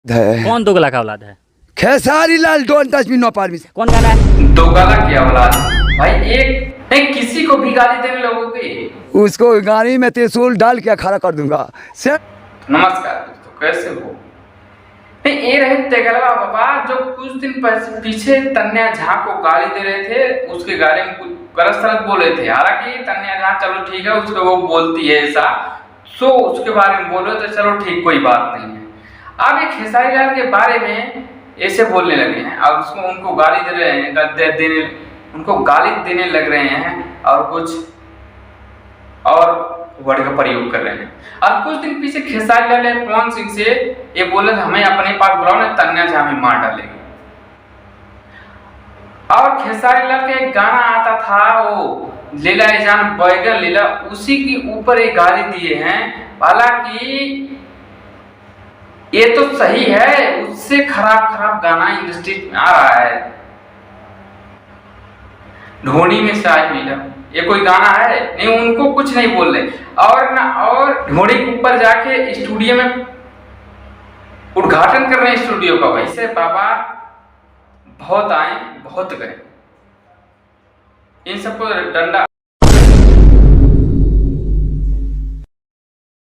कौन दोगला का औलाद है? Khesari Lal don't touch me no permission. कौन गाना है? दोगला की औलाद भाई, एक नहीं किसी को भी गाली देने लगोगे, उसको गाड़ी में त्रिशूल डाल के खड़ा कर दूंगा। नमस्कार दोस्तों, कैसे हो? नहीं, ये रहे तेगलवा बाबा जो कुछ दिन पीछे तन्या झा को गाली दे रहे थे, उसके बारे में कुछ गलत सलत बोले थे। हालांकि तन्या झा चलो ठीक है, उसको वो बोलती है ऐसा, सो उसके बारे में बोलो तो चलो ठीक, कोई बात नहीं है। अब ये खेसारी लाल के बारे में ऐसे बोलने लगे हैं और उसको उनको गाली दे रहे हैं, उनको गाली देने लग रहे हैं और कुछ और वर्ड का प्रयोग कर रहे हैं। और कुछ दिन पीछे खेसारी लाल ने पवन सिंह से ये बोले हमें अपने पास बुलाओ ना, तन्या झा हमें मार डालेगी। और खेसारी लाल का एक गाना आता था वो लीला जान बैगन लीला, उसी के ऊपर एक गाली दिए हैं। हालांकि ये तो सही है, उससे खराब गाना इंडस्ट्री में आ रहा है। ढोनी में शायद मिला, ये कोई गाना है नहीं, उनको कुछ नहीं बोल रहे। और ढोनी के ऊपर जाके स्टूडियो में उद्घाटन कर रहे हैं स्टूडियो का। वैसे बाबा बहुत आए बहुत गए, इन सबको डंडा